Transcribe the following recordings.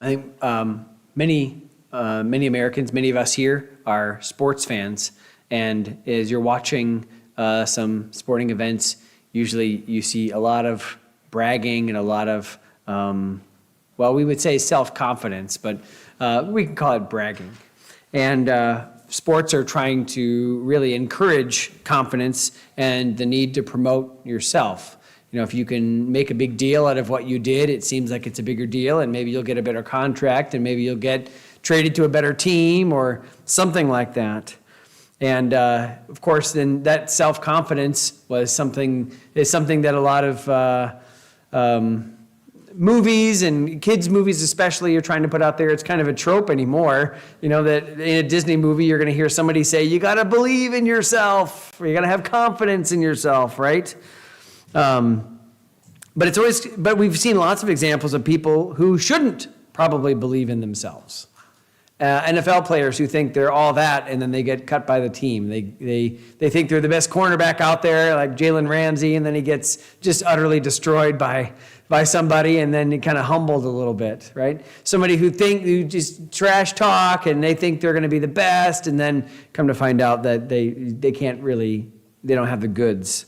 I think many Americans, many of us here are sports fans. And as you're watching some sporting events, usually you see a lot of bragging and a lot of, we would say self-confidence, but we can call it bragging. And sports are trying to really encourage confidence and the need to promote yourself. You know, if you can make a big deal out of what you did, it seems like it's a bigger deal, and maybe you'll get a better contract, and maybe you'll get traded to a better team or something like that. And of course, then that self-confidence is something that a lot of movies and kids' movies especially are trying to put out there. It's kind of a trope anymore, you know, that in a Disney movie you're going to hear somebody say, you got to believe in yourself, or you got to have confidence in yourself, right? But we've seen lots of examples of people who shouldn't probably believe in themselves. NFL players who think they're all that, and then they get cut by the team. They think they're the best cornerback out there, like Jalen Ramsey, and then he gets just utterly destroyed by somebody, and then kind of humbled a little bit, right? Somebody who just trash talk, and they think they're going to be the best, and then come to find out that they don't have the goods.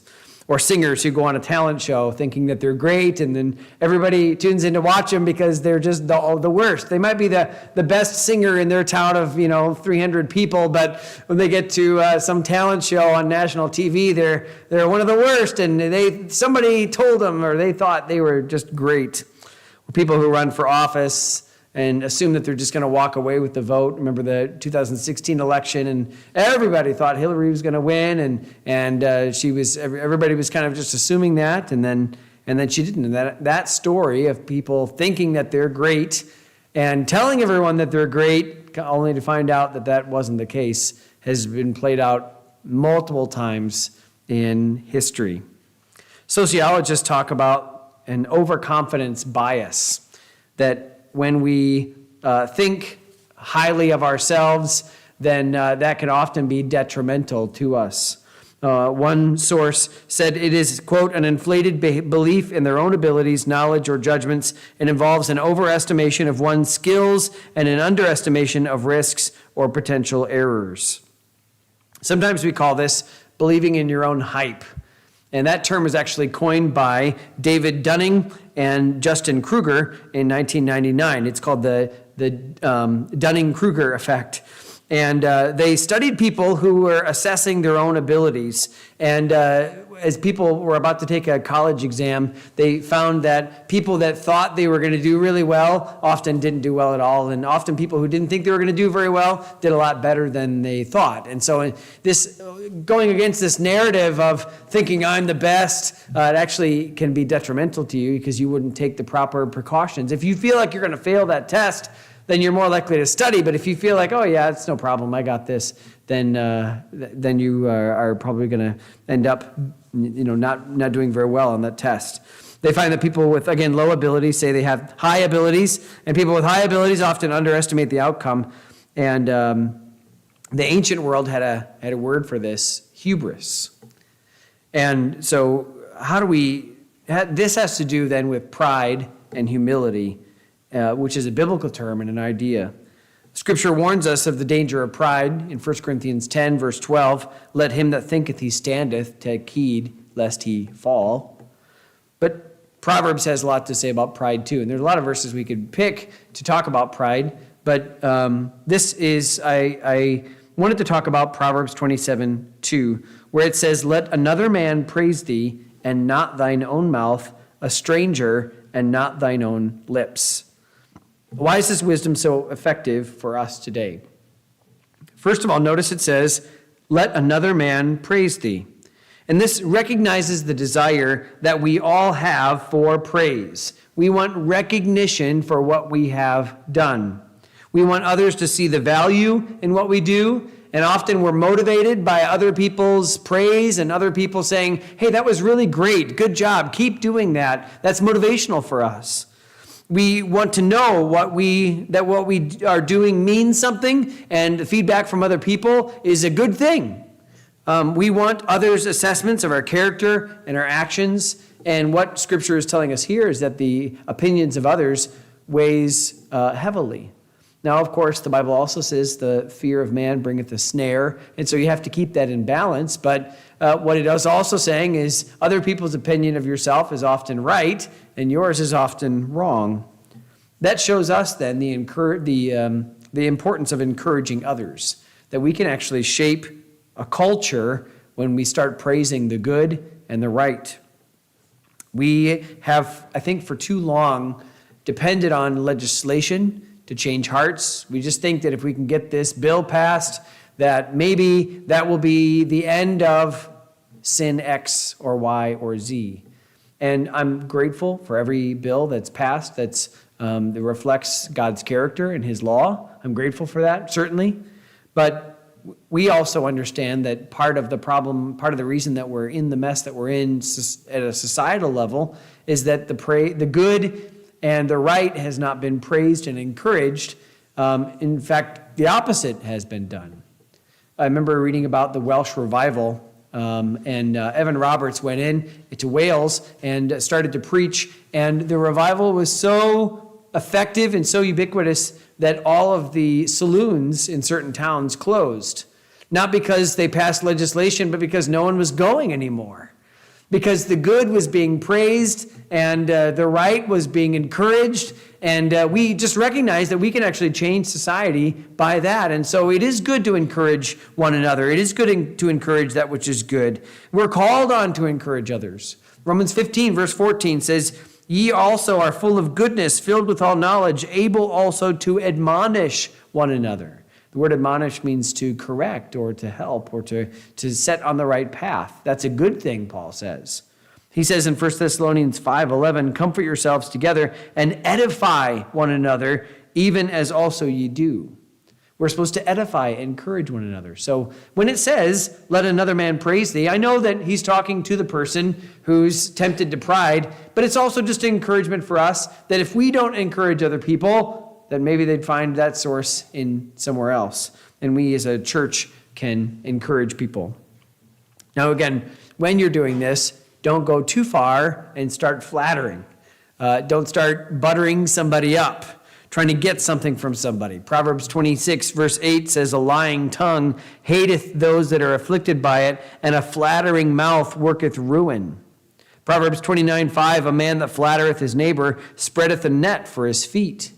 Or singers who go on a talent show thinking that they're great, and then everybody tunes in to watch them because they're just the worst. They might be the best singer in their town of 300 people, but when they get to some talent show on national TV, they're one of the worst, and somebody told them, or they thought they were just great. Or people who run for office and assume that they're just going to walk away with the vote. Remember the 2016 election, and everybody thought Hillary was going to win, and everybody was kind of just assuming that, and then she didn't. And that story of people thinking that they're great and telling everyone that they're great, only to find out that wasn't the case, has been played out multiple times in history. Sociologists talk about an overconfidence bias, that when we think highly of ourselves, then that can often be detrimental to us. One source said it is, quote, an inflated belief in their own abilities, knowledge, or judgments, and involves an overestimation of one's skills and an underestimation of risks or potential errors. Sometimes we call this believing in your own hype. And that term was actually coined by David Dunning and Justin Kruger in 1999. It's called the Dunning-Kruger effect. And they studied people who were assessing their own abilities. And as people were about to take a college exam, they found that people that thought they were going to do really well often didn't do well at all. And often people who didn't think they were going to do very well did a lot better than they thought. And so this going against this narrative of thinking I'm the best, it actually can be detrimental to you because you wouldn't take the proper precautions. If you feel like you're going to fail that test, then you're more likely to study. But if you feel like, oh yeah, it's no problem, I got this, then you are probably going to end up, not doing very well on that test. They find that people with, again, low abilities say they have high abilities, and people with high abilities often underestimate the outcome. And the ancient world had a word for this: hubris. And so this has to do then with pride and humility, which is a biblical term and an idea. Scripture warns us of the danger of pride in 1 Corinthians 10, verse 12. Let him that thinketh he standeth take heed lest he fall. But Proverbs has a lot to say about pride too. And there's a lot of verses we could pick to talk about pride. But I wanted to talk about Proverbs 27:2, where it says, let another man praise thee, and not thine own mouth, a stranger, and not thine own lips. Why is this wisdom so effective for us today? First of all, notice it says, let another man praise thee. And this recognizes the desire that we all have for praise. We want recognition for what we have done. We want others to see the value in what we do, and often we're motivated by other people's praise and other people saying, hey, that was really great, good job, keep doing that. That's motivational for us. We want to know what we are doing means something, and the feedback from other people is a good thing. We want others' assessments of our character and our actions, and what Scripture is telling us here is that the opinions of others weighs heavily. Now, of course, the Bible also says the fear of man bringeth a snare, and so you have to keep that in balance. But what it is also saying is other people's opinion of yourself is often right, and yours is often wrong. That shows us then the importance of encouraging others, that we can actually shape a culture when we start praising the good and the right. We have, I think, for too long depended on legislation to change hearts. We just think that if we can get this bill passed, that maybe that will be the end of sin X or Y or Z. And I'm grateful for every bill that's passed that reflects God's character and his law. I'm grateful for that, certainly. But we also understand that part of the problem, part of the reason that we're in the mess that we're in at a societal level is that the good and the right has not been praised and encouraged. In fact, the opposite has been done. I remember reading about the Welsh revival, and Evan Roberts went in to Wales and started to preach, and the revival was so effective and so ubiquitous that all of the saloons in certain towns closed. Not because they passed legislation, but because no one was going anymore. Because the good was being praised and the right was being encouraged. And we just recognize that we can actually change society by that. And so it is good to encourage one another. It is good to encourage that which is good. We're called on to encourage others. Romans 15, verse 14 says, "Ye also are full of goodness, filled with all knowledge, able also to admonish one another." The word admonish means to correct or to help or to set on the right path. That's a good thing, Paul says. He says in 1 Thessalonians 5:11, "Comfort yourselves together and edify one another, even as also ye do." We're supposed to edify, encourage one another. So when it says, "Let another man praise thee," I know that he's talking to the person who's tempted to pride, but it's also just encouragement for us that if we don't encourage other people, then maybe they'd find that source in somewhere else. And we as a church can encourage people. Now again, when you're doing this, don't go too far and start flattering. Don't start buttering somebody up, trying to get something from somebody. Proverbs 26 verse 8 says, "A lying tongue hateth those that are afflicted by it, and a flattering mouth worketh ruin." Proverbs 29:5, "A man that flattereth his neighbor spreadeth a net for his feet."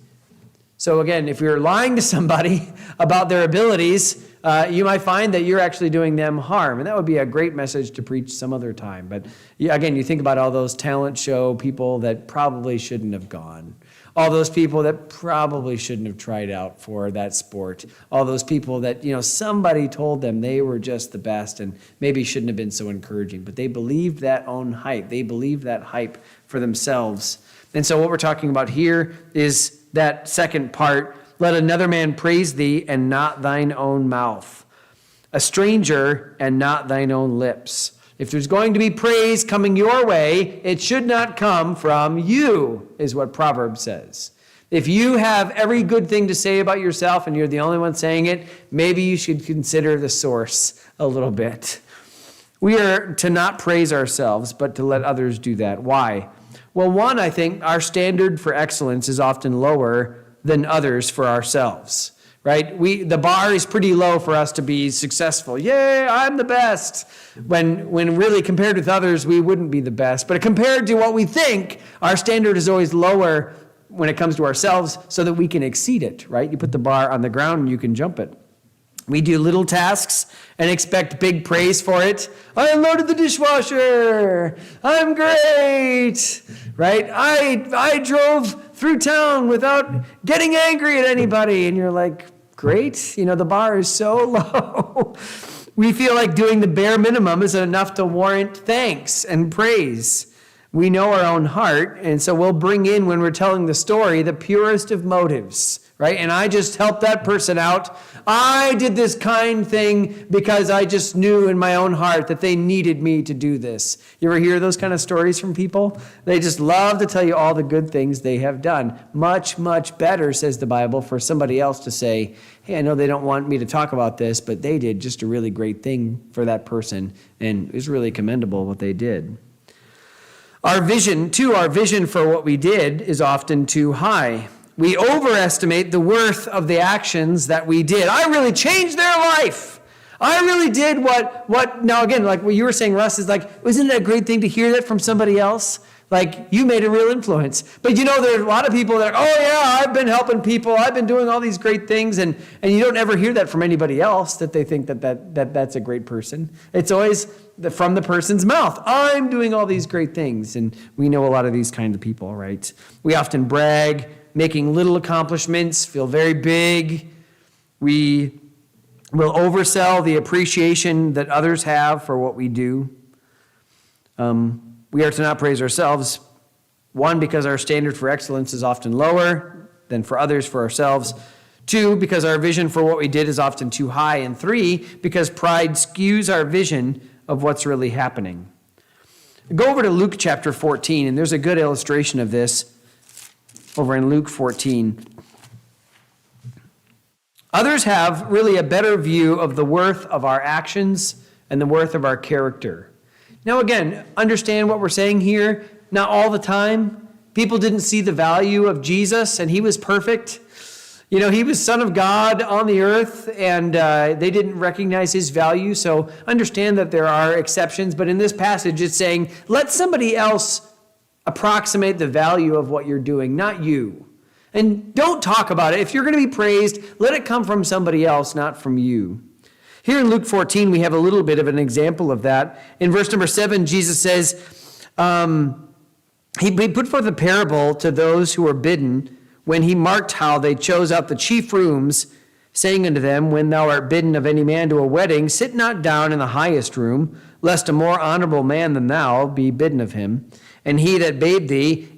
So again, if you're lying to somebody about their abilities, you might find that you're actually doing them harm. And that would be a great message to preach some other time. But again, you think about all those talent show people that probably shouldn't have gone. All those people that probably shouldn't have tried out for that sport. All those people that, somebody told them they were just the best and maybe shouldn't have been so encouraging. But they believed that own hype. They believed that hype for themselves. And so what we're talking about here is that second part, "Let another man praise thee, and not thine own mouth. A stranger, and not thine own lips." If there's going to be praise coming your way, it should not come from you, is what Proverbs says. If you have every good thing to say about yourself and you're the only one saying it, maybe you should consider the source a little bit. We are to not praise ourselves, but to let others do that. Why? Well, one, I think our standard for excellence is often lower than others for ourselves, right? The bar is pretty low for us to be successful. Yay, I'm the best. When really compared with others, we wouldn't be the best. But compared to what we think, our standard is always lower when it comes to ourselves so that we can exceed it, right? You put the bar on the ground and you can jump it. We do little tasks and expect big praise for it. I unloaded the dishwasher. I'm great, right? I drove through town without getting angry at anybody. And you're like, great. The bar is so low. We feel like doing the bare minimum is enough to warrant thanks and praise. We know our own heart, and so we'll bring in, when we're telling the story, the purest of motives, right? And I just helped that person out. I did this kind thing because I just knew in my own heart that they needed me to do this. You ever hear those kind of stories from people? They just love to tell you all the good things they have done. Much, much better, says the Bible, for somebody else to say, hey, I know they don't want me to talk about this, but they did just a really great thing for that person, and it was really commendable what they did. Our vision for what we did is often too high. We overestimate the worth of the actions that we did. I really changed their life. I really did what now again, like what you were saying, Russ, is like, isn't it a great thing to hear that from somebody else? Like, you made a real influence. But there's a lot of people that are, oh yeah, I've been helping people. I've been doing all these great things. And you don't ever hear that from anybody else, that they think that's a great person. It's always from the person's mouth. I'm doing all these great things. And we know a lot of these kind of people, right? We often brag, making little accomplishments, feel very big. We will oversell the appreciation that others have for what we do. We are to not praise ourselves, one, because our standard for excellence is often lower than for others, for ourselves. Two, because our vision for what we did is often too high. And three, because pride skews our vision of what's really happening. Go over to Luke chapter 14, and there's a good illustration of this over in Luke 14. Others have really a better view of the worth of our actions and the worth of our character. Now again, understand what we're saying here. Not all the time. People didn't see the value of Jesus, and he was perfect. He was Son of God on the earth, and they didn't recognize his value. So understand that there are exceptions, but in this passage it's saying, let somebody else approximate the value of what you're doing, not you. And don't talk about it. If you're going to be praised, let it come from somebody else, not from you. Here in Luke 14, we have a little bit of an example of that. In verse number 7, Jesus says, he put forth a parable to those who were bidden when he marked how they chose out the chief rooms, saying unto them, when thou art bidden of any man to a wedding, sit not down in the highest room, lest a more honorable man than thou be bidden of him. And he that bade thee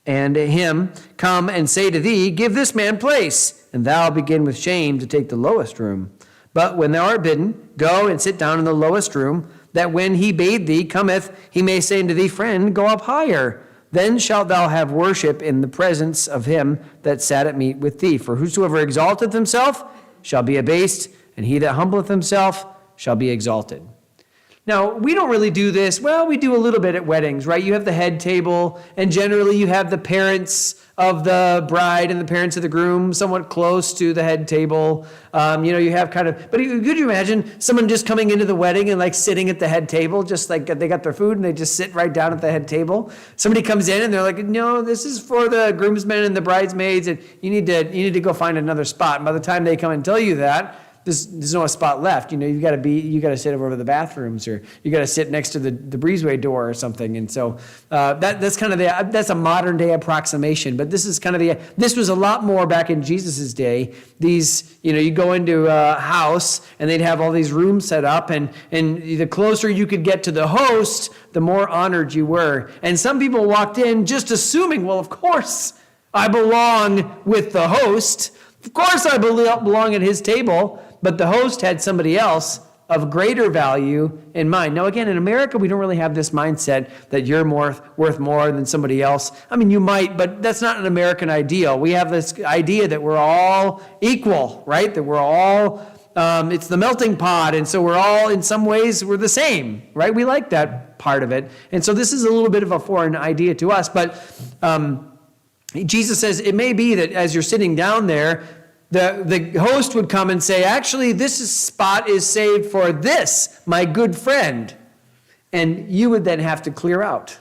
and him come and say to thee, give this man place, and thou begin with shame to take the lowest room. But when thou art bidden, go and sit down in the lowest room, that when he bade thee cometh, he may say unto thee, friend, go up higher. Then shalt thou have worship in the presence of him that sat at meat with thee. For whosoever exalteth himself shall be abased, and he that humbleth himself shall be exalted. Now, we don't really do this. Well, we do a little bit at weddings, right? You have the head table, and generally you have the parents of the bride and the parents of the groom somewhat close to the head table. You have but could you imagine someone just coming into the wedding and like sitting at the head table, just like they got their food and they just sit right down at the head table? Somebody comes in and they're like, no, this is for the groomsmen and the bridesmaids, and you need to go find another spot. And by the time they come and tell you that, there's no spot left. You got to sit over the bathrooms, or you got to sit next to the breezeway door or something. And so that's kind of that's a modern day approximation. But this is kind of this was a lot more back in Jesus's day. These, you go into a house and they'd have all these rooms set up, and the closer you could get to the host, the more honored you were. And some people walked in just assuming, well, of course I belong with the host. Of course I belong at his table. But the host had somebody else of greater value in mind. Now, again, in America, we don't really have this mindset that you're worth more than somebody else. I mean, you might, but that's not an American ideal. We have this idea that we're all equal, right? That we're all, it's the melting pot, and so we're all, in some ways, we're the same, right? We like that part of it. And so this is a little bit of a foreign idea to us, but Jesus says it may be that as you're sitting down there, the host would come and say, actually, this spot is saved for this, my good friend. And you would then have to clear out.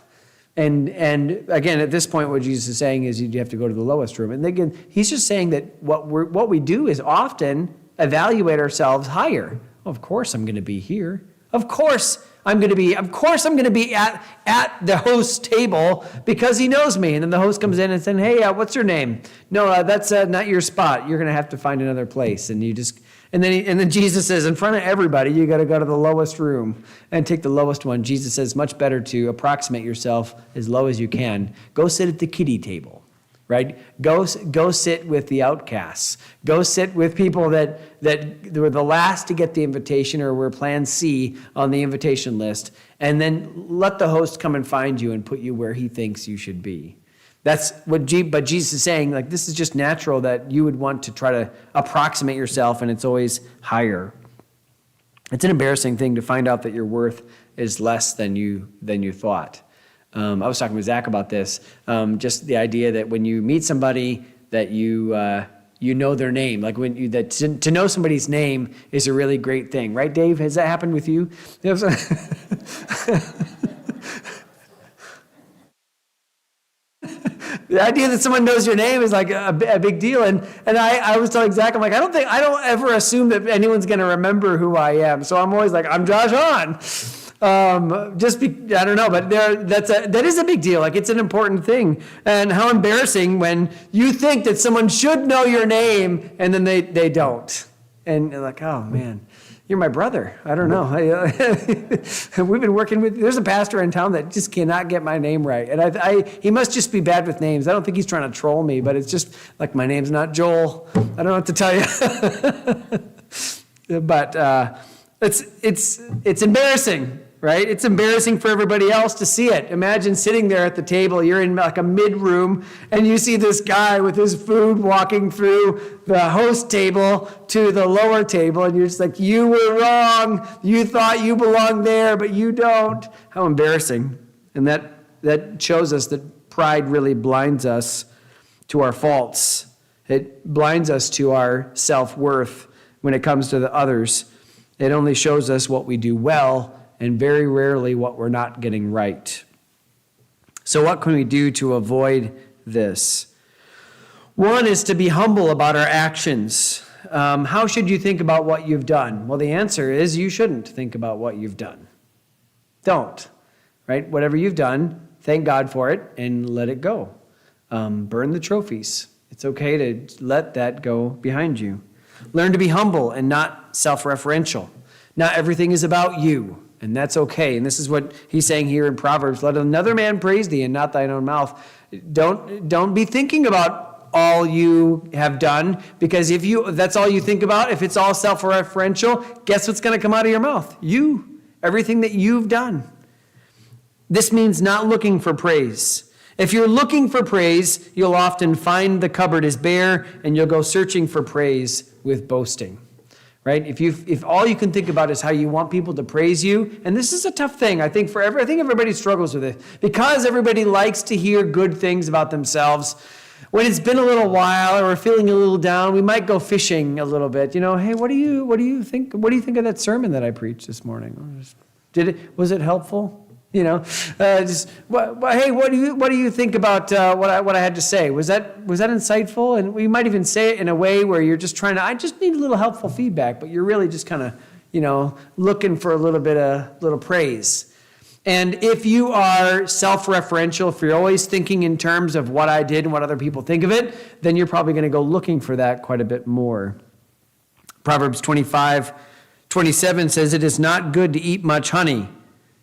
And again, at this point, what Jesus is saying is you have to go to the lowest room. And again, he's just saying that what we do is often evaluate ourselves higher. Of course I'm going to be here. Of course I'm going to be at the host's table because he knows me. And then the host comes in and says, hey, what's your name? No, that's not your spot. You're going to have to find another place. And then Jesus says, in front of everybody, you got to go to the lowest room and take the lowest one. Jesus says, much better to approximate yourself as low as you can. Go sit at the kiddie table. Right? Go sit with the outcasts. Go sit with people that were the last to get the invitation or were plan C on the invitation list. And then let the host come and find you and put you where he thinks you should be. That's what but Jesus is saying, like, this is just natural that you would want to try to approximate yourself, and it's always higher. It's an embarrassing thing to find out that your worth is less than you thought. I was talking with Zach about this, just the idea that when you meet somebody that you know their name, like to know somebody's name is a really great thing, right, Dave? Has that happened with you? The idea that someone knows your name is like a big deal. And I was telling Zach, I'm like, I don't ever assume that anyone's going to remember who I am. So I'm always like, I'm Josh Hawn. I don't know, but that is a big deal. Like, it's an important thing. And how embarrassing when you think that someone should know your name and then they don't. And you're like, oh man, you're my brother. I don't know. We've been working with, there's a pastor in town that just cannot get my name right. And he must just be bad with names. I don't think he's trying to troll me, but it's just like, my name's not Joel. I don't know what to tell you. But it's embarrassing, right? It's embarrassing for everybody else to see it. Imagine sitting there at the table, you're in like a mid-room, and you see this guy with his food walking through the host table to the lower table, and you're just like, you were wrong. You thought you belonged there, but you don't. How embarrassing. And that shows us that pride really blinds us to our faults. It blinds us to our self-worth when it comes to the others. It only shows us what we do well and very rarely what we're not getting right. So what can we do to avoid this? One is to be humble about our actions. How should you think about what you've done? Well, the answer is you shouldn't think about what you've done. Don't, right? Whatever you've done, thank God for it and let it go. Burn the trophies. It's okay to let that go behind you. Learn to be humble and not self-referential. Not everything is about you, and that's okay. And this is what he's saying here in Proverbs. Let another man praise thee and not thine own mouth. Don't be thinking about all you have done, because if that's all you think about, if it's all self-referential, guess what's going to come out of your mouth? Everything that you've done. This means not looking for praise. If you're looking for praise, you'll often find the cupboard is bare, and you'll go searching for praise with boasting. Right? If all you can think about is how you want people to praise you, and this is a tough thing, I think everybody struggles with it, because everybody likes to hear good things about themselves. When it's been a little while or we're feeling a little down, we might go fishing a little bit. Hey, what do you think? What do you think of that sermon that I preached this morning? Was it helpful? Hey, what do you think about what I had to say? Was that insightful? And we might even say it in a way where you're just I just need a little helpful feedback, but you're really just kind of, looking for a little praise. And if you are self-referential, if you're always thinking in terms of what I did and what other people think of it, then you're probably going to go looking for that quite a bit more. Proverbs 25:27 says, "It is not good to eat much honey.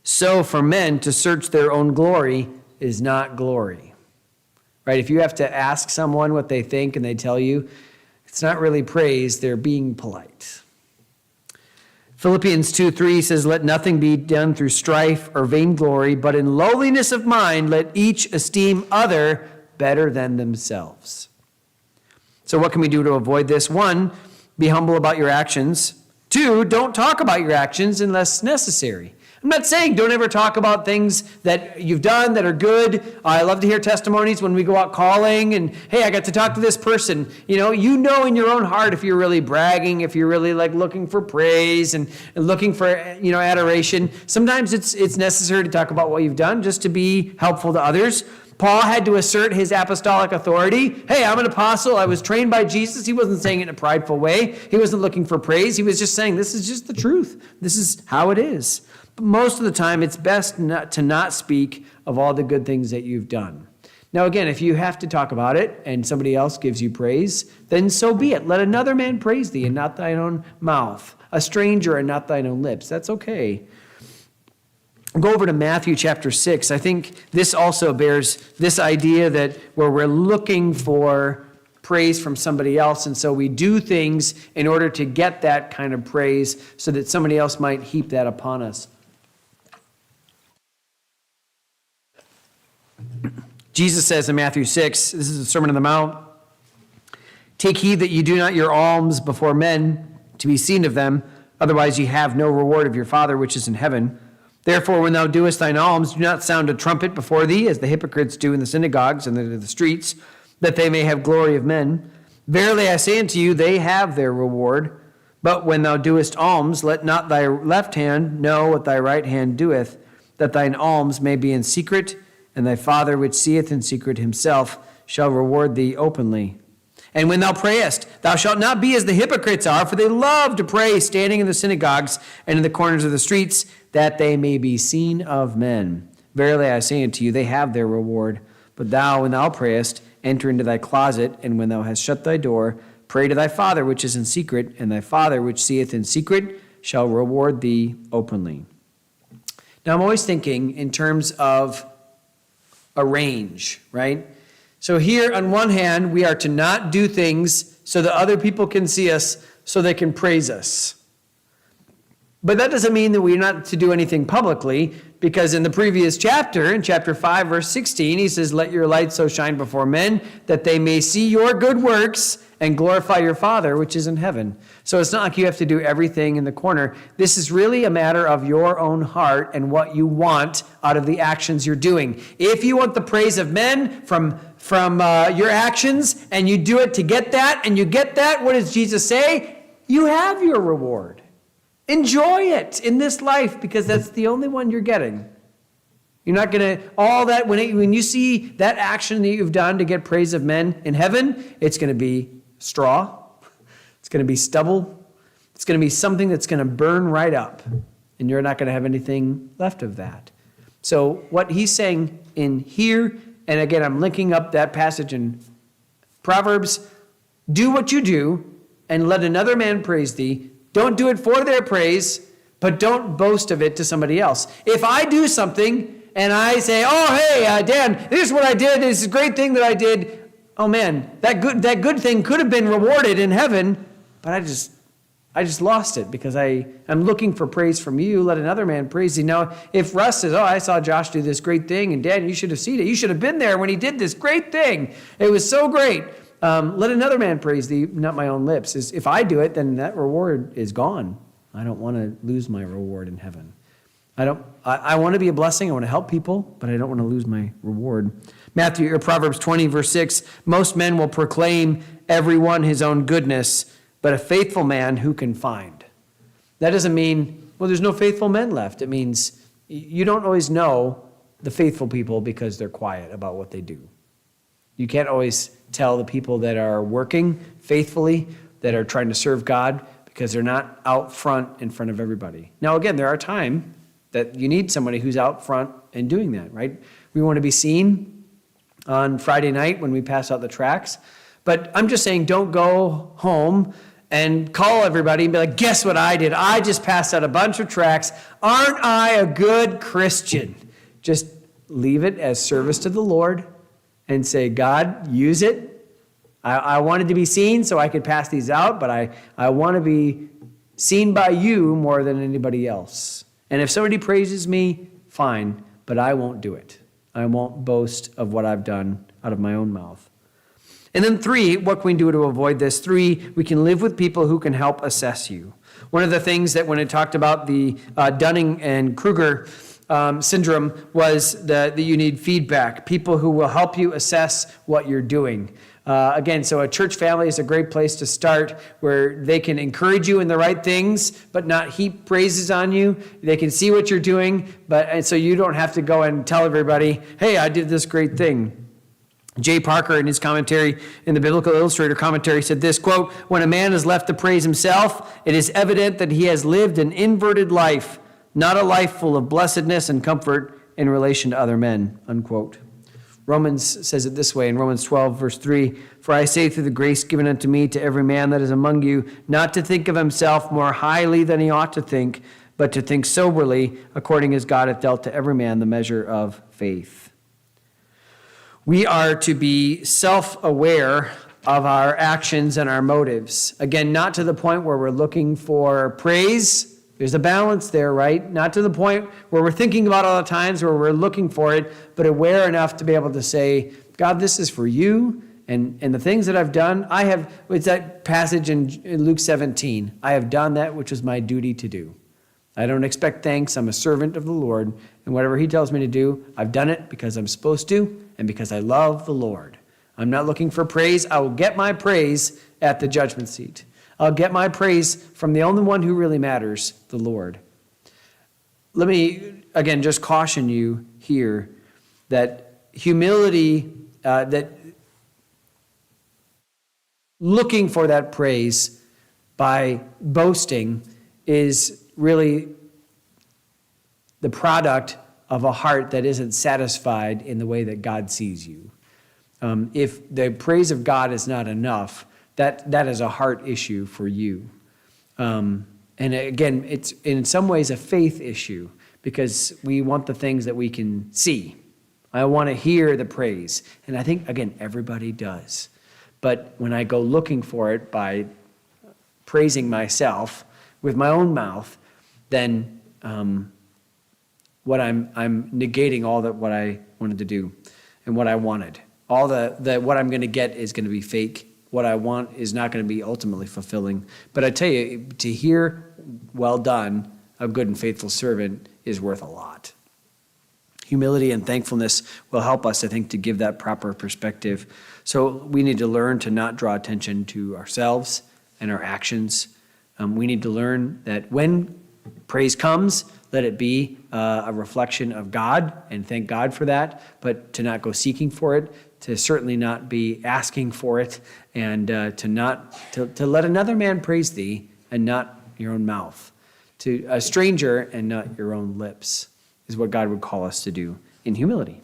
So for men to search their own glory is not glory." Right? If you have to ask someone what they think and they tell you, it's not really praise, they're being polite. Philippians 2:3 says, "Let nothing be done through strife or vainglory, but in lowliness of mind let each esteem other better than themselves." So what can we do to avoid this? 1, be humble about your actions. 2, don't talk about your actions unless necessary. I'm not saying don't ever talk about things that you've done that are good. I love to hear testimonies when we go out calling and, hey, I got to talk to this person. You know in your own heart if you're really bragging, if you're really like looking for praise and looking for, adoration. Sometimes it's necessary to talk about what you've done just to be helpful to others. Paul had to assert his apostolic authority. Hey, I'm an apostle. I was trained by Jesus. He wasn't saying it in a prideful way. He wasn't looking for praise. He was just saying, this is just the truth. This is how it is. But most of the time, it's best not to speak of all the good things that you've done. Now, again, if you have to talk about it and somebody else gives you praise, then so be it. Let another man praise thee and not thine own mouth, a stranger and not thine own lips. That's okay. Go over to Matthew chapter 6. I think this also bears this idea that where we're looking for praise from somebody else, and so we do things in order to get that kind of praise so that somebody else might heap that upon us. Jesus says in Matthew 6, this is the Sermon on the Mount, "Take heed that you do not your alms before men to be seen of them, otherwise ye have no reward of your Father which is in heaven. Therefore, when thou doest thine alms, do not sound a trumpet before thee, as the hypocrites do in the synagogues and in the streets, that they may have glory of men. Verily I say unto you, they have their reward. But when thou doest alms, let not thy left hand know what thy right hand doeth, that thine alms may be in secret, and thy Father which seeth in secret himself shall reward thee openly. And when thou prayest, thou shalt not be as the hypocrites are, for they love to pray standing in the synagogues and in the corners of the streets, that they may be seen of men. Verily I say unto you, they have their reward. But thou, when thou prayest, enter into thy closet, and when thou hast shut thy door, pray to thy Father which is in secret, and thy Father which seeth in secret shall reward thee openly. Now I'm always thinking in terms of a range, right? So here, on one hand, we are to not do things so that other people can see us, so they can praise us. But that doesn't mean that we're not to do anything publicly, because in the previous chapter, in chapter 5, verse 16, he says, let your light so shine before men that they may see your good works and glorify your Father which is in heaven. So it's not like you have to do everything in the corner. This is really a matter of your own heart and what you want out of the actions you're doing. If you want the praise of men from your actions, and you do it to get that, and you get that, what does Jesus say? You have your reward. Enjoy it in this life, because that's the only one you're getting. You're not going to, all that, when you see that action that you've done to get praise of men in heaven, it's going to be straw. It's going to be stubble. It's going to be something that's going to burn right up, and you're not going to have anything left of that. So what he's saying in here, and again, I'm linking up that passage in Proverbs, do what you do, and let another man praise thee. Don't do it for their praise, but don't boast of it to somebody else. If I do something and I say, oh, hey, Dan, this is what I did. This is a great thing that I did. Oh, man, that good thing could have been rewarded in heaven, but I just lost it because I'm looking for praise from you. Let another man praise thee. Now, if Russ says, oh, I saw Josh do this great thing, and Dan, you should have seen it. You should have been there when he did this great thing. It was so great. Let another man praise thee, not my own lips. If I do it, then that reward is gone. I don't want to lose my reward in heaven. I want to be a blessing. I want to help people, but I don't want to lose my reward. Proverbs 20, verse 6, most men will proclaim every one his own goodness, but a faithful man who can find? That doesn't mean, well, there's no faithful men left. It means you don't always know the faithful people because they're quiet about what they do. You can't always tell the people that are working faithfully, that are trying to serve God, because they're not out front in front of everybody. Now, again, there are times that you need somebody who's out front and doing that, right? We want to be seen on Friday night when we pass out the tracts. But I'm just saying, don't go home and call everybody and be like, guess what I did? I just passed out a bunch of tracts. Aren't I a good Christian? Just leave it as service to the Lord and say, God, use it. I wanted to be seen so I could pass these out, but I want to be seen by you more than anybody else. And if somebody praises me, fine, but I won't do it. I won't boast of what I've done out of my own mouth. And then 3, what can we do to avoid this? 3, we can live with people who can help assess you. One of the things that when it talked about the Dunning and Kruger syndrome was that you need feedback, people who will help you assess what you're doing. Again, so a church family is a great place to start, where they can encourage you in the right things, but not heap praises on you. They can see what you're doing, and so you don't have to go and tell everybody, hey, I did this great thing. J. Parker, in his commentary, in the Biblical Illustrator commentary, said this, quote, when a man is left to praise himself, it is evident that he has lived an inverted life, not a life full of blessedness and comfort in relation to other men, unquote. Romans says it this way in Romans 12, verse 3, for I say through the grace given unto me to every man that is among you, not to think of himself more highly than he ought to think, but to think soberly, according as God hath dealt to every man the measure of faith. We are to be self-aware of our actions and our motives. Again, not to the point where we're looking for praise. There's a balance there, right? Not to the point where we're thinking about all the times where we're looking for it, but aware enough to be able to say, God, this is for you, and the things that I've done, it's that passage in Luke 17. I have done that which was my duty to do. I don't expect thanks. I'm a servant of the Lord. And whatever he tells me to do, I've done it because I'm supposed to and because I love the Lord. I'm not looking for praise. I will get my praise at the judgment seat. I'll get my praise from the only one who really matters, the Lord. Let me, again, just caution you here that humility, that looking for that praise by boasting is really the product of a heart that isn't satisfied in the way that God sees you. If the praise of God is not enough, that is a heart issue for you. And again, it's in some ways a faith issue because we want the things that we can see. I want to hear the praise. And I think, again, everybody does. But when I go looking for it by praising myself with my own mouth, then what I'm negating all that what I wanted to do and what I wanted. All the what I'm going to get is going to be fake. What I want is not going to be ultimately fulfilling. But I tell you, to hear, well done, a good and faithful servant, is worth a lot. Humility and thankfulness will help us, I think, to give that proper perspective. So we need to learn to not draw attention to ourselves and our actions. We need to learn that when praise comes, let it be a reflection of God, and thank God for that, but to not go seeking for it, to certainly not be asking for it, and to let another man praise thee and not your own mouth. To a stranger and not your own lips is what God would call us to do in humility.